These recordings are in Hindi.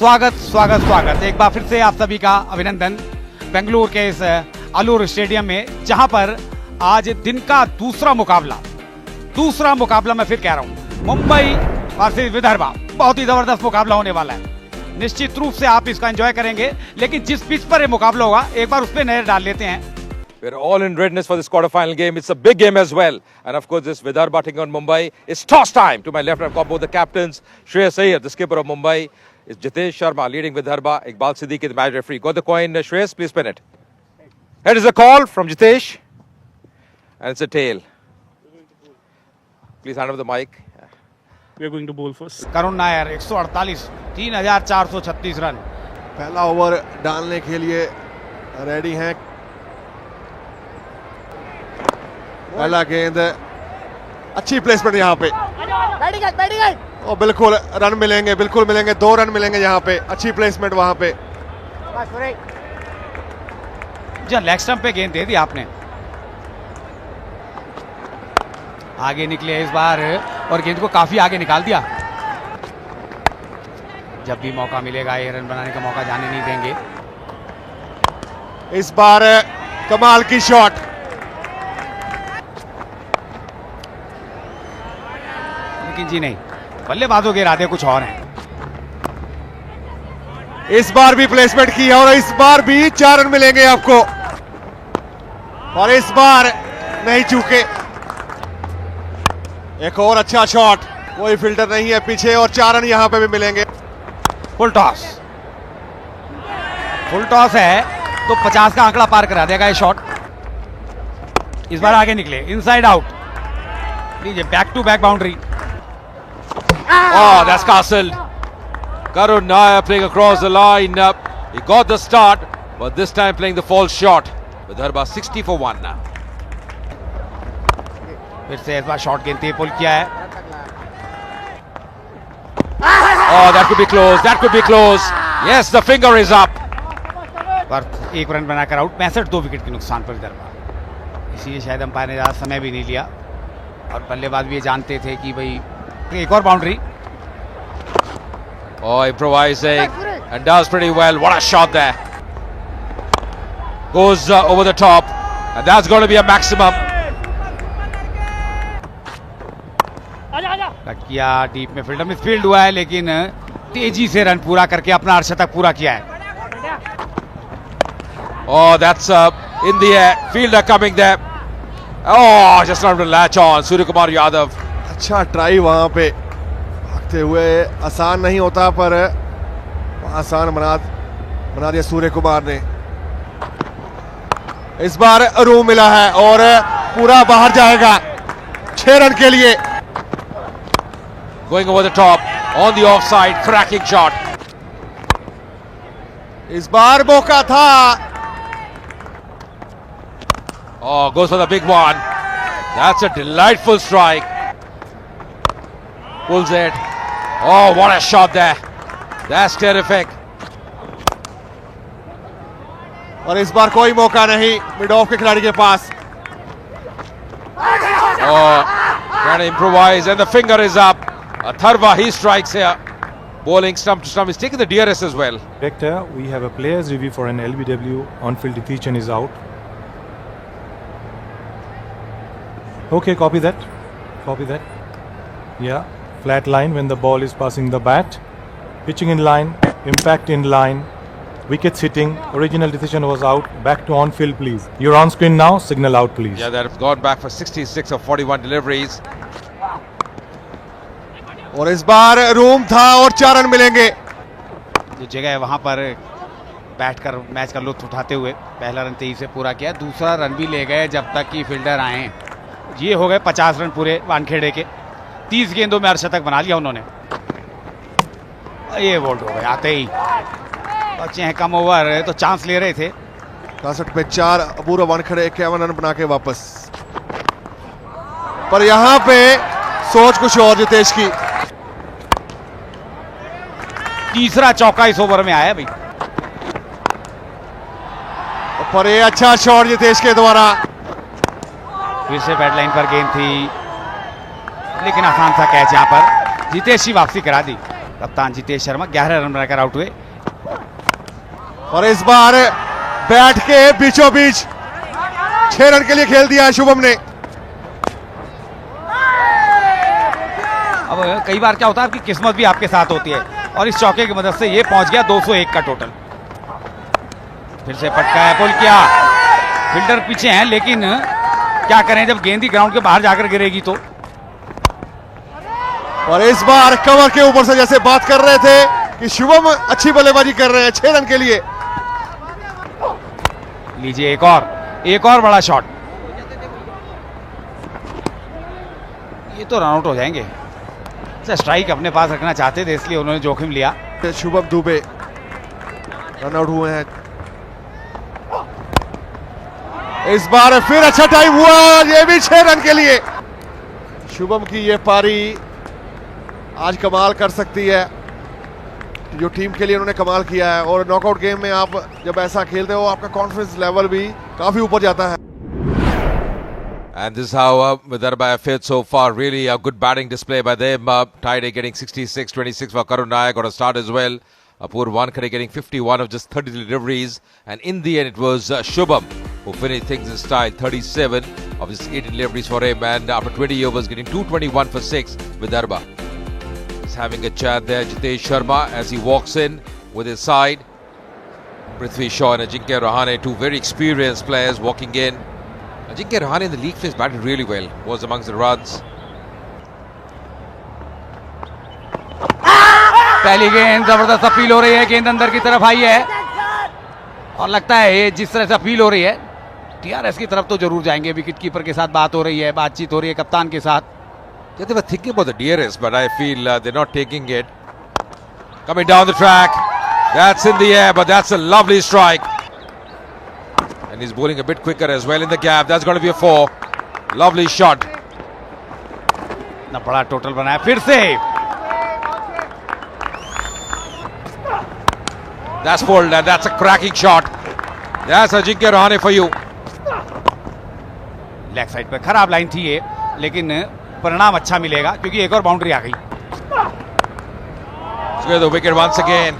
स्वागत स्वागत स्वागत एक बार फिर से आप सभी का अभिनंदन बेंगलुरु के इस अलूर स्टेडियम में, जहां पर आज दिन का दूसरा मुकाबला मैं फिर कह रहा हूं, मुंबई वर्सेस विदर्भा। बहुत ही जबरदस्त मुकाबला होने वाला है। निश्चित रूप से आप इसका एंजॉय करेंगे, लेकिन जिस पिच पर ये मुकाबला होगा एक बार उस पर नजर डाल लेते हैं। We're all in readiness for this quarter-final game. It's a big game as well. And of course, this Vidarbha taking on Mumbai. It's toss time. To my left, I've got both the captains. Shreyas Iyer, the skipper of Mumbai. It's Jitesh Sharma leading Vidarbha. Iqbal Siddiqui, the match referee. Got the coin, Shreyas, please spin it. Here is a call from Jitesh. And it's a tail. Please hand over the mic. We are going to bowl first. Karun Nair 148, 3436 run. पहला ओवर डालने के लिए रेडी हैं। पहला गेंद, अच्छी प्लेसमेंट यहाँ पे। और बिल्कुल रन मिलेंगे, बिल्कुल मिलेंगे, 2 रन मिलेंगे यहाँ पे। अच्छी प्लेसमेंट वहाँ पे। जी लेग स्टंप पे गेंद दे दी आपने। आगे निकले इस बार और गेंद को काफी आगे निकाल दिया। जब भी मौका मिलेगा ये रन बनाने का मौका जाने नहीं देंगे। इस बार कमाल की शॉट। लेकिन जी नहीं, बल्लेबाजों के इरादे कुछ और हैं। इस बार भी प्लेसमेंट की है और इस बार भी 4 रन मिलेंगे आपको। और इस बार नहीं चूके। एक और अच्छा शॉट, कोई फिल्टर नहीं है पीछे और 4 रन यहां पे भी मिलेंगे। फुल टॉस है तो 50 का आंकड़ा पार करा देगा ये शॉट। इस बार आगे निकले, इनसाइड आउट। लीजिए back to back boundary. Oh, that's castled. Karun Nair playing across the line. He got the start, but this time playing the false shot. Vidarbha 60 for 1 now. फिर से इस बार शॉट गेंद पुल किया है। Oh, that could be close. That could be close. Yes, the finger is up. पर 1 रन बनाकर आउट। 65 विकेट के नुकसान पर विदर्भा। इसीलिए शायद अंपायर ने ज्यादा समय भी नहीं लिया और बल्लेबाज भी ये जानते थे कि भाई एक और boundary. Oh, improvising and does pretty well. What a shot there. Goes over the top, and that's going to be a maximum. किया डीप में, फील्डर में फील्ड हुआ है, लेकिन तेजी से रन पूरा करके अपना अर्धशतक पूरा किया है। Oh, that's in the air. Fielder coming there. Oh, just not able to latch on. Suryakumar Yadav. अच्छा ट्राई वहां पे भागते हुए। आसान नहीं होता पर आसान बना दिया सूर्य कुमार ने। इस बार रूम मिला है और पूरा बाहर जाएगा 6 रन के लिए। Going over the top on the offside, cracking shot. इस बार मौका था। Oh, goes for the big one. That's a delightful strike. Pulls it. Oh, what a shot there. That's terrific. और इस बार कोई मौका नहीं मिड ऑफ के खिलाड़ी के पास। Oh, trying to improvise, and the finger is up. Atharva, he strikes here. Bowling stump to stump. He's taking the DRS as well. Director, we have a players review for an LBW. On-field decision is out. Okay, copy that. Yeah, flat line when the ball is passing the bat. Pitching in line, impact in line. Wickets hitting, original decision was out. Back to on-field, please. You're on screen now, signal out, please. Yeah, they've gone back for 66 of 41 deliveries. और इस बार रूम था और 4 रन मिलेंगे। जो जगह है वहां पर बैठकर मैच का लुत्फ उठाते हुए पहला रन 23 से पूरा किया। दूसरा रन भी ले गए जब तक कि फील्डर आए। ये हो गए 50 रन पूरे वानखेड़े के। 30 गेंदों में अर्धशतक बना लिया उन्होंने। ये बोल्ड हो गए आते ही। बच्चे हैं कम ओवर तो चांस ले रहे थे। 61 पे 4, अबूरा वानखेड़े 51 रन बना के वापस। पर यहां पे सोच कुछ और जितेश की। तीसरा चौका इस ओवर में आया भाई। पर ये अच्छा शॉट जितेश के द्वारा। फिर से बैट लाइन पर गेंद थी, लेकिन आसान सा कैच यहां पर जितेश ही वापसी करा दी। कप्तान जितेश शर्मा 11 रन बनाकर आउट हुए। और इस बार बैट के बीचों बीच 6 रन के लिए खेल दिया है शुभम ने। अब कई बार क्या होता है आपकी किस्मत भी आपके साथ होती है और इस चौके की मदद से ये पहुंच गया 201 का टोटल। फिर से पटका है, पुल किया, फील्डर पीछे हैं लेकिन क्या करें जब गेंद ही ग्राउंड के बाहर जाकर गिरेगी तो। और इस बार कवर के ऊपर से जैसे बात कर रहे थे कि शुभम अच्छी बल्लेबाजी कर रहे हैं 6 रन के लिए। लीजिए एक और बड़ा शॉट, ये तो रन आउट हो जाएंगे। स्ट्राइक अपने पास रखना चाहते थे इसलिए उन्होंने जोखिम लिया। शुभम दुबे रन आउट हुए हैं। इस बार फिर अच्छा टाइम हुआ, ये भी 6 रन के लिए। शुभम की ये पारी आज कमाल कर सकती है, जो टीम के लिए उन्होंने कमाल किया है। और नॉकआउट गेम में आप जब ऐसा खेलते हो आपका कॉन्फिडेंस लेवल भी काफी ऊपर जाता है। And this is how Vidarbha have fared so far. Really a good batting display by them. Taide getting 66-26 for Karun Nayak got a start as well. Apur Wankhede getting 51 of just 30 deliveries. And in the end it was Shubham who finished things in style. 37 of his 18 deliveries for him. And after 20 overs getting 221 for 6 Vidarbha. He's having a chat there. Jitesh Sharma as he walks in with his side. Prithvi Shaw and Ajinkya Rahane, two very experienced players walking in. Ajinkya Rahane in the league phase batted really well, was amongst the runs. पहली गेंद जबरदस्त अपील हो रही है, गेंद अंदर की तरफ आई है और लगता है ये जिस तरह से अपील हो रही है टीआरएस की तरफ तो जरूर जाएंगे। विकेट कीपर के साथ बात हो रही है, बातचीत हो रही है कप्तान के साथ। Yeah, they were thinking about the DRS, but I feel they're not taking it. Coming down the track, that's in the air, but that's a lovely strike. And he's bowling a bit quicker as well in the gap. That's going to be a 4. Lovely shot. ना बड़ा टोटल बनाया फिर से। That's pulled and that's a cracking shot. That's Ajinkya Rahane for you. Leg side पर खराब लाइन थी ये, लेकिन परिणाम अच्छा मिलेगा क्योंकि एक और बाउंड्री आ गई। Square the wicket once again.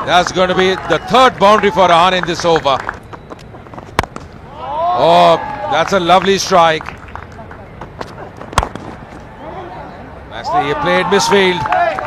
That's going to be the third boundary for Rahane in this over. Oh, that's a lovely strike. Nicely he played misfield.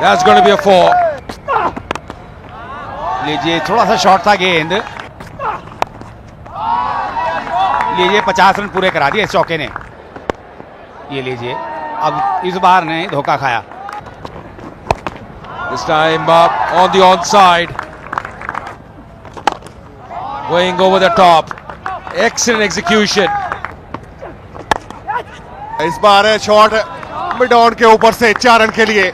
That's going to be a 4. लीजिए थोड़ा सा शॉर्ट था गेंद, लीजिए 50 रन पूरे करा दिए इस चौके ने। ये लीजिए अब इस बार ने धोखा खाया। This time on the onside. Going over the top. Excellent execution. इस बार शॉट मिड ऑन के ऊपर से 4 रन के लिए।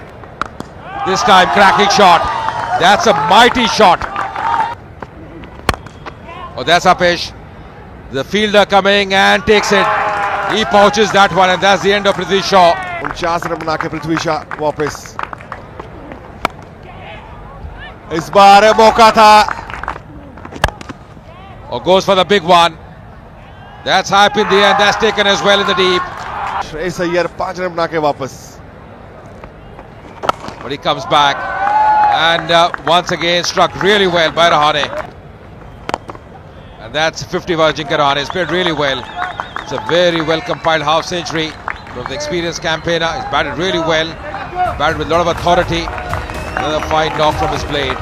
This time cracking shot. That's a mighty shot. Oh, that's Apesh. The fielder coming and takes it. He pouches that one and that's the end of Prithvi Shaw. 49 run बना के पृथ्वी शॉ वापस। इस बार मौका था। Or goes for the big one. That's high up in the end. That's taken as well in the deep. Shreyas Iyer 5 run बना के वापस। But he comes back and once again struck really well by Rahane. And that's 50 for Ajinkya Rahane. He's played really well. It's a very well compiled half century from the experienced campaigner. He's batted really well. Batted with a lot of authority. Another fine knock from his blade.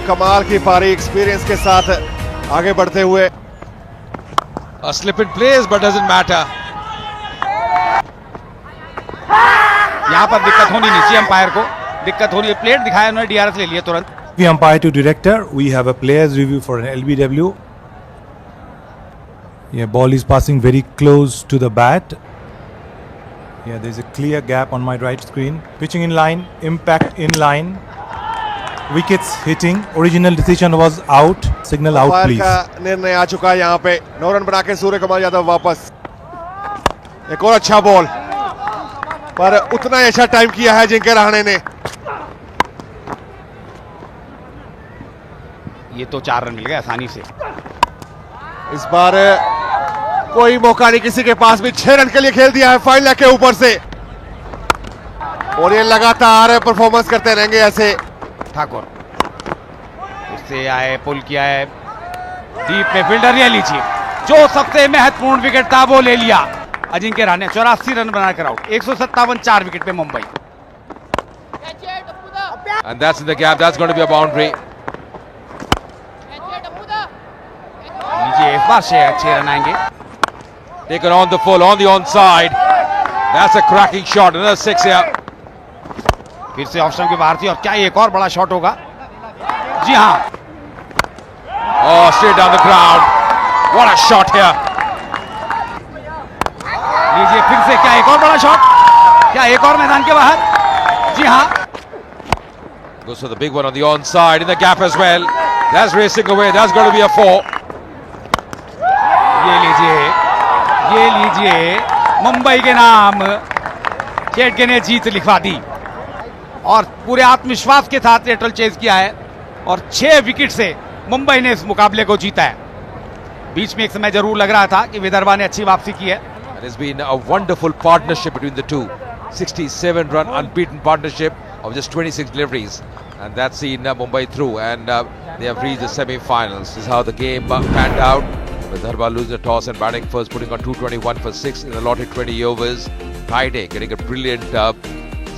कमाल की पारी एक्सपीरियंस के साथ आगे बढ़ते हुए। A slip in plays but doesn't matter. यहाँ पर दिक्कत होनी नहीं चाहिए, अंपायर को दिक्कत होनी है। प्लेट दिखाया उन्होंने, डीआरएस ले लिया तुरंत। The umpire to director, we have a player's review for an LBW. Yeah, ball is passing very close to the bat. Yeah, there's a clear gap on my right screen. Pitching in line, impact in line. Wickets hitting. Original decision was out. Signal out, umpire please. का निर्णय आ चुका है यहाँ पे। 9 रन बना के सूर्य कुमार यादव वापस। एक और अच्छा बॉल, पर उतना ही अच्छा टाइम किया है अजिंक्य रहाणे ने। ये तो 4 रन मिल गए आसानी से। इस बार कोई मौका नहीं किसी के पास भी। 6 रन के लिए खेल दिया है फाइन लेग के ऊपर से। और ये लगातार परफॉर्मेंस करते रहेंगे ऐसे। ठाकुर उससे आए, पुल किया है डीप में, फील्डर ये लीजिए, जो सबसे महत्वपूर्ण विकेट था वो ले लिया अजिंक्य रहाणे। 84 रन बनाकर आउट। 157 4 विकेट पे Mumbai. And that's in the gap. That's going to be a boundary. लीजिए, इस बार से अच्छे रन आएंगे। Taken on the full, on the onside. That's a cracking shot. Another 6 here. फिर से ऑप्शन के बाहर थी, और क्या एक और बड़ा शॉट होगा? जी हाँ, Oh, straight down the ground. What a shot here. लीजिए फिर से, क्या एक और बड़ा शॉट? क्या एक और मैदान के बाहर? जी हाँ, Goes for the big one on the onside, in the gap as well. That's racing away. That's going to be a 4. ये लीजिए, मुंबई के नाम शेट्ये ने जीत लिखवा दी और पूरे आत्मविश्वास के साथ लेटरल चेज किया है और 6 विकेट से मुंबई ने इस मुकाबले को जीता है। बीच में एक समय जरूर लग रहा था कि विदर्भा ने अच्छी वापसी की है। And it's been a wonderful partnership between the two. 67-run unbeaten partnership of just 26 deliveries. And that's seen Mumbai through, and they have reached the semi-finals. This is how the game panned out. Vidarbha losing the toss and batting first, putting on 221 for 6 in allotted 20 overs. Kaide getting a brilliant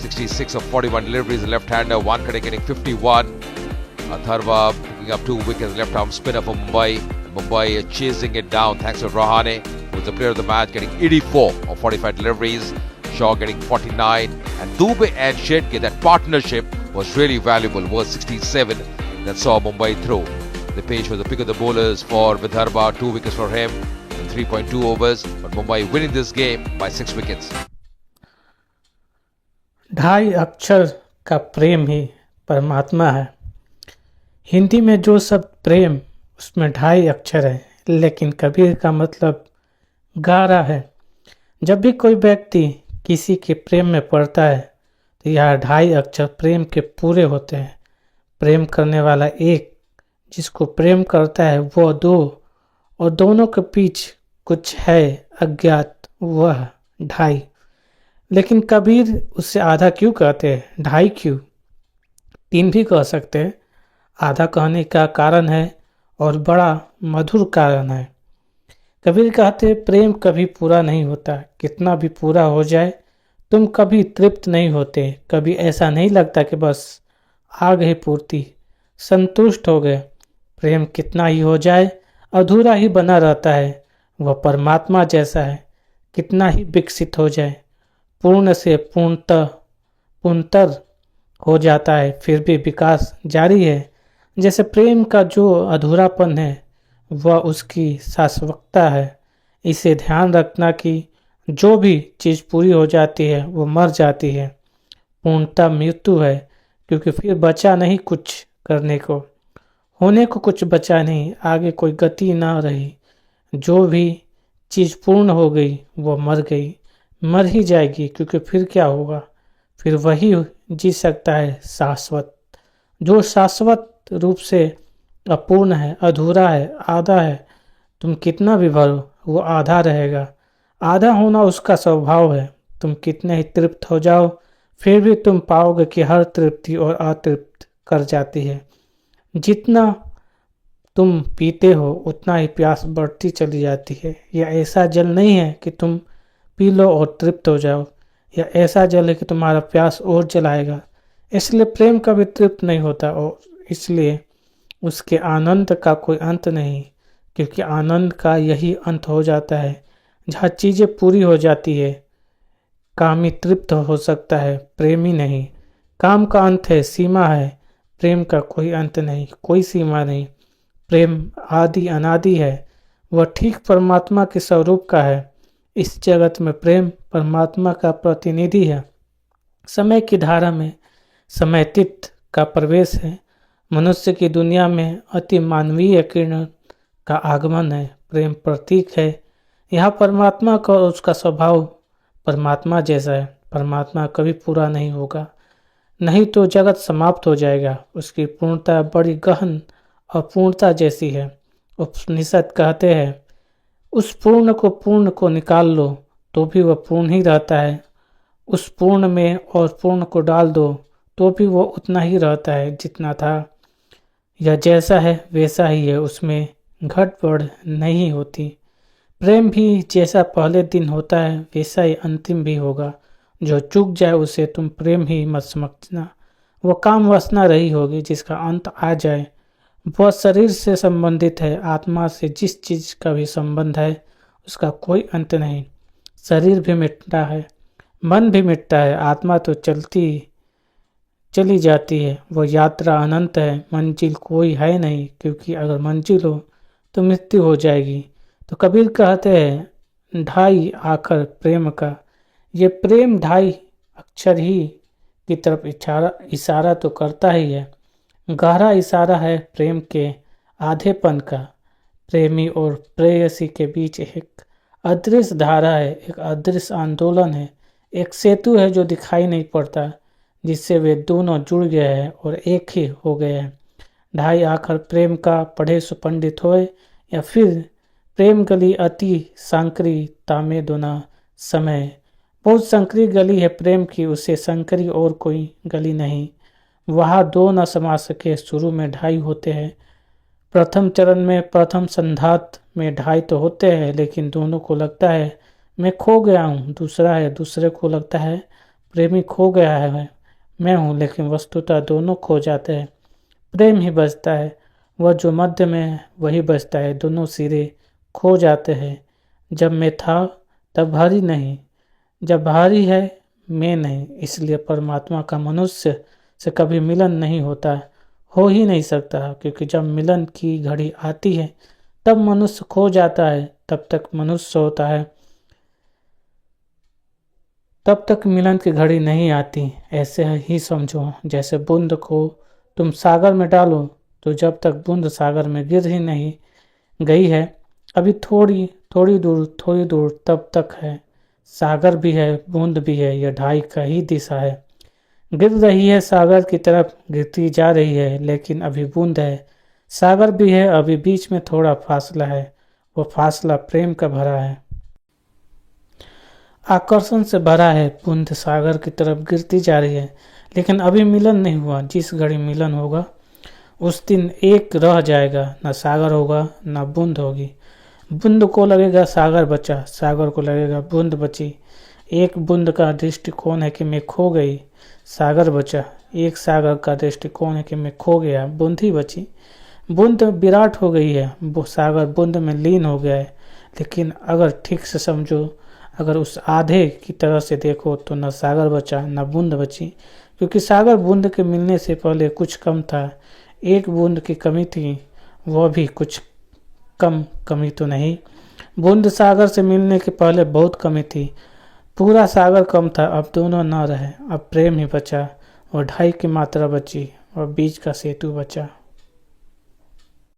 66 of 41 deliveries, left-hander. Wankhede getting 51. Atharva picking up 2 wickets, left-arm spinner for Mumbai. Mumbai chasing it down thanks to Rahane, who's the player of the match, getting 84 of 45 deliveries. Shaw getting 49, and Dubey and Shetye, that partnership was really valuable, worth 67, that saw Mumbai through. The Page was the pick of the bowlers for Vidarbha, 2 wickets for him in 3.2 overs, but Mumbai winning this game by 6 wickets. 2.5 अक्षर का प्रेम ही परमात्मा है। हिंदी में जो शब्द प्रेम, उसमें 2.5 अक्षर है, लेकिन कबीर का मतलब गारा है। जब भी कोई व्यक्ति किसी के प्रेम में पड़ता है तो यह 2.5 अक्षर प्रेम के पूरे होते हैं। प्रेम करने वाला एक, जिसको प्रेम करता है वो 2, और दोनों के बीच कुछ है अज्ञात, वह 2.5। लेकिन कबीर उससे आधा क्यों कहते हैं, 2.5 क्यों? 3 भी कह सकते हैं। आधा कहने का कारण है और बड़ा मधुर कारण है। कबीर कहते प्रेम कभी पूरा नहीं होता, कितना भी पूरा हो जाए तुम कभी तृप्त नहीं होते। कभी ऐसा नहीं लगता कि बस आ गई पूर्ति, संतुष्ट हो गए। प्रेम कितना ही हो जाए अधूरा ही बना रहता है। वह परमात्मा जैसा है, कितना ही विकसित हो जाए पूर्ण से पूर्णतर हो जाता है, फिर भी विकास जारी है। जैसे प्रेम का जो अधूरापन है वह उसकी शाश्वतता है। इसे ध्यान रखना कि जो भी चीज़ पूरी हो जाती है वो मर जाती है। पूर्णता मृत्यु है, क्योंकि फिर बचा नहीं कुछ करने को, होने को कुछ बचा नहीं, आगे कोई गति ना रही। जो भी चीज़ पूर्ण हो गई वो मर गई, मर ही जाएगी, क्योंकि फिर क्या होगा, फिर वही जी सकता है शाश्वत। जो शाश्वत रूप से अपूर्ण है, अधूरा है, आधा है, तुम कितना भी भरो वो आधा रहेगा। आधा होना उसका स्वभाव है। तुम कितने ही तृप्त हो जाओ फिर भी तुम पाओगे कि हर तृप्ति और अतृप्त कर जाती है। जितना तुम पीते हो उतना ही प्यास बढ़ती चली जाती है। यह ऐसा जल नहीं है कि तुम पी लो और तृप्त हो जाओ, यह ऐसा जल है कि तुम्हारा प्यास और जलाएगा। इसलिए प्रेम कभी तृप्त नहीं होता और इसलिए उसके आनंद का कोई अंत नहीं, क्योंकि आनंद का यही अंत हो जाता है जहाँ चीज़ें पूरी हो जाती है। कामी तृप्त हो सकता है, प्रेमी नहीं। काम का अंत है, सीमा है, प्रेम का कोई अंत नहीं, कोई सीमा नहीं। प्रेम आदि अनादि है, वह ठीक परमात्मा के स्वरूप का है। इस जगत में प्रेम परमात्मा का प्रतिनिधि है। समय की धारा में समयतीत का प्रवेश है। मनुष्य की दुनिया में अति मानवीय किरण का आगमन है। प्रेम प्रतीक है। यहाँ परमात्मा का और उसका स्वभाव परमात्मा जैसा है। परमात्मा कभी पूरा नहीं होगा, नहीं तो जगत समाप्त हो जाएगा। उसकी पूर्णता बड़ी गहन अपूर्णता जैसी है। उपनिषद कहते हैं उस पूर्ण को निकाल लो तो भी वह पूर्ण ही रहता है। उस पूर्ण में और पूर्ण को डाल दो तो भी वो उतना ही रहता है जितना था। यह जैसा है वैसा ही है, उसमें घट बढ़ नहीं होती। प्रेम भी जैसा पहले दिन होता है वैसा ही अंतिम भी होगा। जो चूक जाए उसे तुम प्रेम ही मत समझना। वो काम वासना रही होगी जिसका अंत आ जाए। वह शरीर से संबंधित है, आत्मा से जिस चीज का भी संबंध है उसका कोई अंत नहीं। शरीर भी मिटता है, मन भी मिटता है, आत्मा तो चली जाती है। वो यात्रा अनंत है, मंजिल कोई है नहीं, क्योंकि अगर मंजिल हो तो मृत्यु हो जाएगी। तो कबीर कहते हैं ढाई आखर प्रेम का। ये प्रेम ढाई अक्षर ही की तरफ इशारा तो करता ही है। गहरा इशारा है प्रेम के आधेपन का। प्रेमी और प्रेयसी के बीच एक अदृश्य धारा है, एक अदृश्य आंदोलन है, एक सेतु है जो दिखाई नहीं पड़ता, जिससे वे दोनों जुड़ गए हैं और एक ही हो गए हैं। ढाई आखर प्रेम का, पढ़े सो पंडित होए, या फिर प्रेम गली अति सांकरी तामे दोना समय। बहुत संकरी गली है प्रेम की, उससे संकरी और कोई गली नहीं। वहाँ दो न समा सके, शुरू में ढाई होते हैं। प्रथम चरण में, प्रथम संधात में ढाई तो होते हैं, लेकिन दोनों को लगता है मैं खो गया हूँ। दूसरा है, दूसरे को लगता है प्रेमी खो गया है मैं हूँ, लेकिन वस्तुतः दोनों खो जाते हैं। प्रेम ही बचता है, वह जो मध्य में है वही बचता है। दोनों सिरे खो जाते हैं। जब मैं था तब भारी नहीं, जब भारी है मैं नहीं। इसलिए परमात्मा का मनुष्य से कभी मिलन नहीं होता, हो ही नहीं सकता, क्योंकि जब मिलन की घड़ी आती है तब मनुष्य खो जाता है, तब तक मनुष्य होता है, तब तक मिलन की घड़ी नहीं आती। ऐसे ही समझो, जैसे बूंद को तुम सागर में डालो तो जब तक बूंद सागर में गिर ही नहीं गई है, अभी थोड़ी दूर तब तक है। सागर भी है, बूंद भी है, यह ढाई का ही दिशा है। गिर रही है सागर की तरफ, गिरती जा रही है, लेकिन अभी बूंद है। सागर भी है, अभी बीच में थोड़ा फासला है, वो फासला प्रेम का भरा है, आकर्षण से भरा है। बूंद सागर की तरफ गिरती जा रही है, लेकिन अभी मिलन नहीं हुआ। जिस घड़ी मिलन होगा उस दिन एक रह जाएगा, न सागर होगा न बूंद होगी। बूंद को लगेगा सागर बचा, सागर को लगेगा बूंद बची। एक बूंद का दृष्टिकोण है कि मैं खो गई, सागर बचा। एक सागर का दृष्टिकोण है कि मैं खो गया, बूंद ही बची। बूंद विराट हो गई है, वो सागर बूंद में लीन हो गया है। लेकिन अगर ठीक से समझो, अगर उस आधे की तरह से देखो तो न सागर बचा न बूंद बची, क्योंकि सागर बूंद के मिलने से पहले कुछ कम था। एक बूंद की कमी थी, वह भी कुछ कम कमी तो नहीं। बूंद सागर से मिलने के पहले बहुत कमी थी, पूरा सागर कम था। अब दोनों न रहे, अब प्रेम ही बचा और ढाई की मात्रा बची और बीच का सेतु बचा।